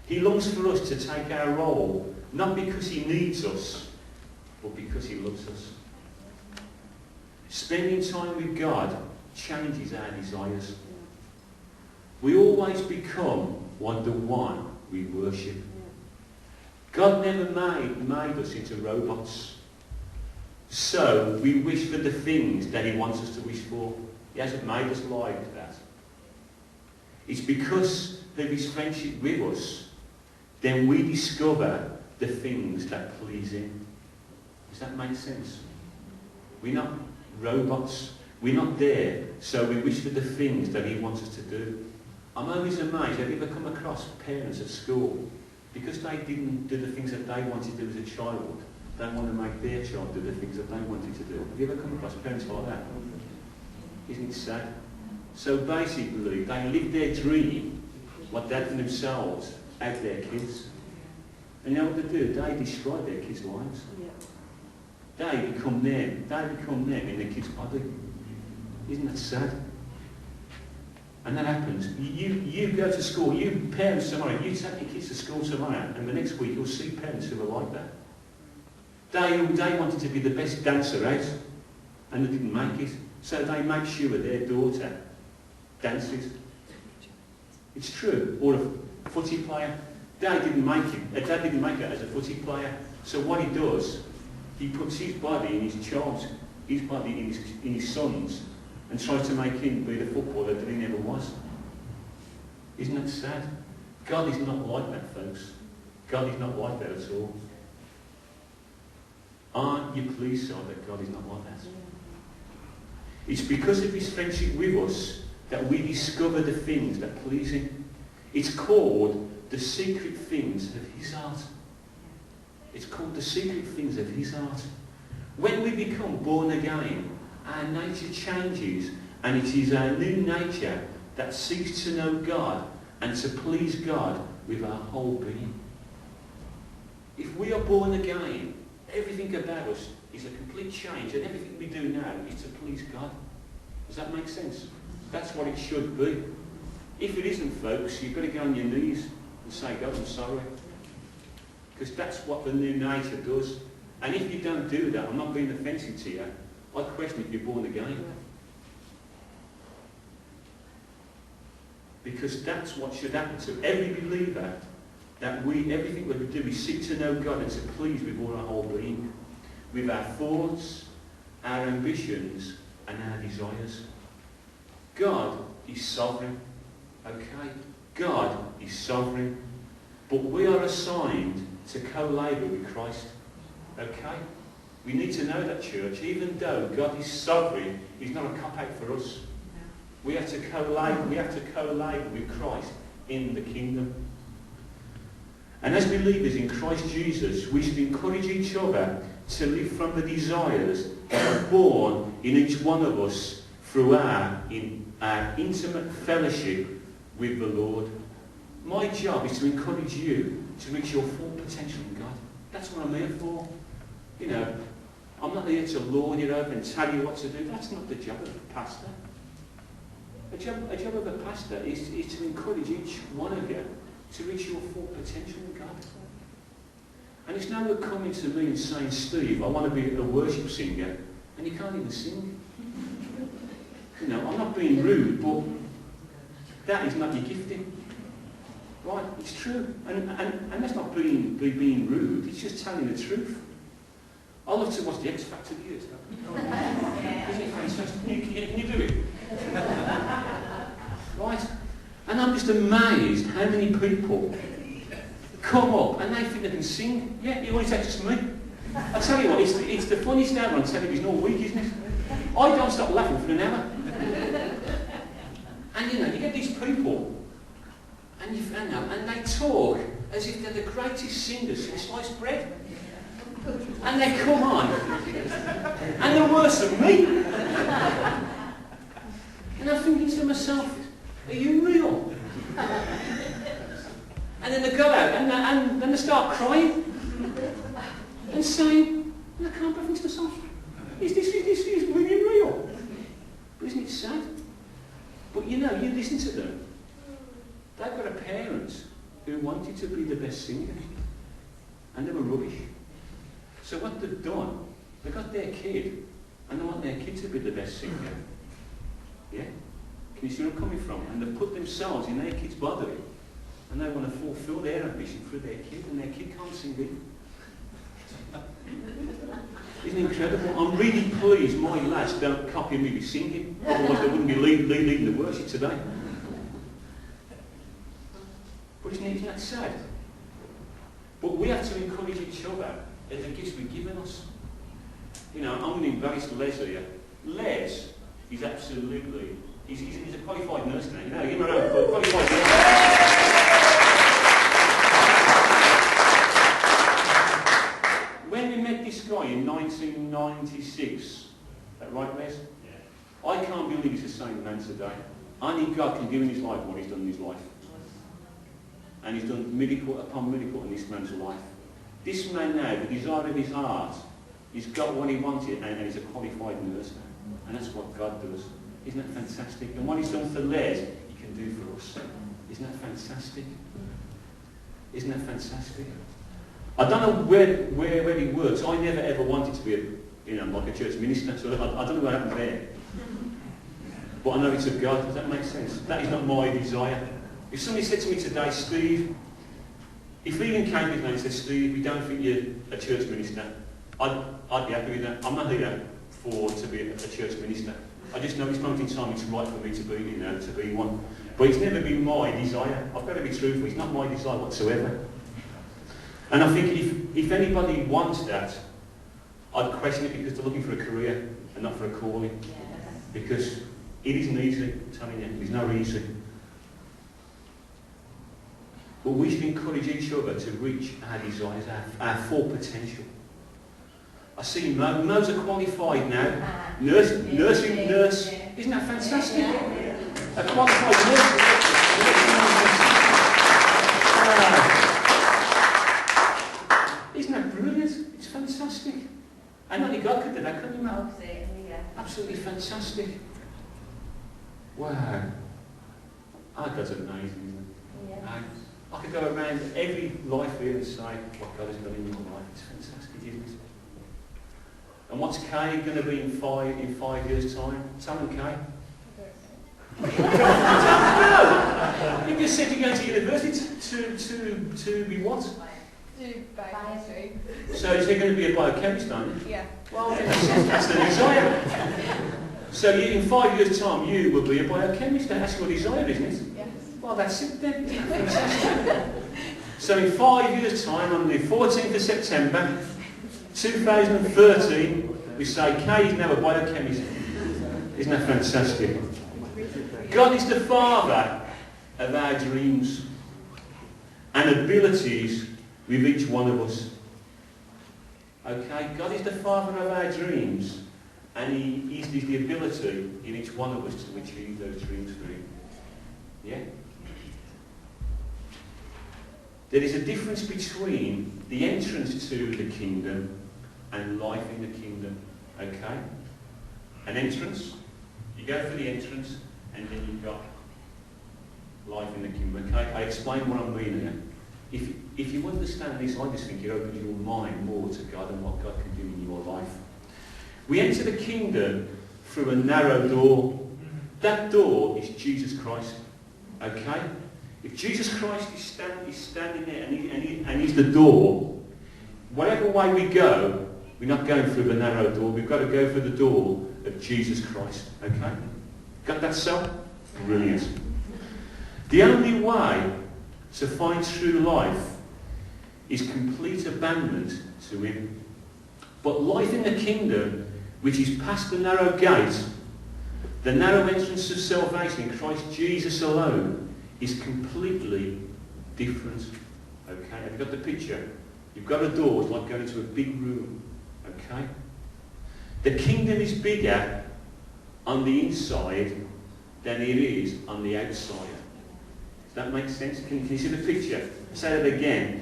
He longs for us to take our role, not because he needs us, but because he loves us. Spending time with God changes our desires. We always become the one we worship. God never made us into robots. So we wish for the things that he wants us to wish for. He hasn't made us like that. It's because of his friendship with us, then we discover the things that please him. Does that make sense? We're not robots. We're not there, so we wish for the things that he wants us to do. I'm always amazed. Have you ever come across parents at school, because they didn't do the things that they wanted to do as a child, they want to make their child do the things that they wanted to do? Have you ever come across parents like that? Isn't it sad? So basically, they live their dream, what they for themselves, as their kids. And you know what they do? They destroy their kids' lives. They become them. They become them in their kids' body. Isn't that sad? And that happens. You go to school, you parents tomorrow, you take your kids to school tomorrow, and the next week you'll see parents who are like that. They wanted to be the best dancer out, and they didn't make it. So they make sure their daughter dances. It's true. Or a footy player. Dad didn't make it. Dad didn't make it as a footy player. So what he does, he puts his body in his child's, his body in his son's, and tries to make him be the footballer that he never was. Isn't that sad? God is not like that, folks. God is not like that at all. Aren't you pleased, sir, that God is not like that? It's because of his friendship with us that we discover the things that please him. It's called the secret things of his heart. It's called the secret things of his heart. When we become born again, our nature changes, and it is our new nature that seeks to know God and to please God with our whole being. If we are born again, everything about us is a complete change, and everything we do now is to please God. Does that make sense? That's what it should be. If it isn't, folks, you've got to go on your knees and say, God, I'm sorry. Because that's what the new nature does. And if you don't do that, I'm not being offensive to you, I question if you're born again. Because that's what should happen to every believer, that everything that we do, we seek to know God and to please with all our whole being, with our thoughts, our ambitions, and our desires. God is sovereign, okay? God is sovereign, but we are assigned to co-labour with Christ, okay? We need to know that, church. Even though God is sovereign, he's not a cop-out for us. We have to co-labour. We have to co-labour with Christ in the kingdom. And as believers in Christ Jesus, we should encourage each other to live from the desires that are born in each one of us through our intimate fellowship with the Lord. My job is to encourage you to reach your full potential in God. That's what I'm here for. You know, I'm not here to lord you over and tell you what to do. That's not the job of a pastor. A job of a pastor is to encourage each one of you to reach your full potential in God. And it's no good coming to me and saying, Steve, I want to be a worship singer, and you can't even sing. You know, I'm not being rude, but that is not your gifting. Right? It's true. And that's not being rude, it's just telling the truth. I love to watch the X Factor videos. Isn't it fantastic? Can you do it? Right? And I'm just amazed how many people come up and they think they can sing. Yeah, it only takes just me. I tell you what, it's the funniest hour on television all week, isn't it? I don't stop laughing for an hour. And you know, you get these people, and they talk as if they're the greatest singers since sliced bread. And they come on, and they're worse than me. And I'm thinking to myself, are you real? And then they go out, and then they start crying, and saying, I can't believe to myself, is this really real? But isn't it sad? But you know, you listen to them, they've got a parent who wanted to be the best singer, and they were rubbish. So what they've done, they got their kid, and they want their kid to be the best singer. Yeah? Can you see where I'm coming from? And they've put themselves in their kid's body, and they want to fulfill their ambition for their kid, and their kid can't sing it. Isn't it incredible? I'm really pleased my lads don't copy me singing, otherwise they wouldn't be leading the worship today. But isn't that sad? But we have to encourage each other at the gifts we've given us. You know, I'm going to embarrass Les here. Les is absolutely, he's a qualified nurse now. You know, give him a round of applause. Qualified nurse. When we met this guy in 1996, is that right, Les? Yeah. I can't believe he's the same man today. Only God can do in his life what he's done in his life. And he's done miracle upon miracle in this man's life. This man now, the desire of his heart, he's got what he wanted, and he's a qualified nurse now. And that's what God does. Isn't that fantastic? And what he's done for Les, he can do for us. Isn't that fantastic? Isn't that fantastic? I don't know where he works. I never ever wanted to be like a church minister, so I don't know what happened there. But I know it's of God. Does that make sense? That is not my desire. If somebody said to me today, Steve, if Leland came with me and said, Steve, we don't think you're a church minister, I'd be happy with that. I'm not here to be a church minister. I just know this moment in time it's right for me to be one. But it's never been my desire. I've got to be truthful. It's not my desire whatsoever. And I think if anybody wants that, I'd question it because they're looking for a career and not for a calling. Yes. Because it isn't easy, I'm telling you. It's not easy. But we should encourage each other to reach our desires, our full potential. I see Mo's a qualified now. Nurse. Isn't that fantastic? A qualified nurse. Isn't that brilliant? It's fantastic. And only God could do that, couldn't you, Mo? Absolutely fantastic. Wow. Our God's amazing, isn't it? Yeah. I could go around every life here and say what God has done in your life. It's fantastic, isn't it? And what's Kay going to be in 5 years' time? Tell him, Kay. No! You just said you're going to university to be what? Do biochemistry. So is he going to be a biochemist, aren't you? Yeah. Well, that's the desire. So in 5 years' time, you will be a biochemist. That's your desire, isn't it? Yes. Well, that's it then. Fantastic. So in 5 years' time, on the 14th of September, 2013, we say Kay is now a biochemist. Isn't that fantastic? God is the Father of our dreams and abilities with each one of us. Okay? God is the Father of our dreams, and He is the ability in each one of us to achieve those dreams for Him. Yeah? There is a difference between the entrance to the kingdom and life in the kingdom. Okay? An entrance, you go for the entrance, and then you've got life in the kingdom. Okay? I explain what I mean here. If you understand this, I just think it opens your mind more to God and what God can do in your life. We enter the kingdom through a narrow door. That door is Jesus Christ. Okay? If Jesus Christ is standing there and he's the door, whatever way we go, we're not going through the narrow door. We've got to go through the door of Jesus Christ. Okay? Got that so? Brilliant. The only way to find true life is complete abandonment to Him. But life in the kingdom, which is past the narrow gate, the narrow entrance of salvation in Christ Jesus alone, is completely different. Okay? Have you got the picture? You've got a door, it's like going into a big room. Okay? The kingdom is bigger on the inside than it is on the outside. Does that make sense? Can you see the picture? Say that again.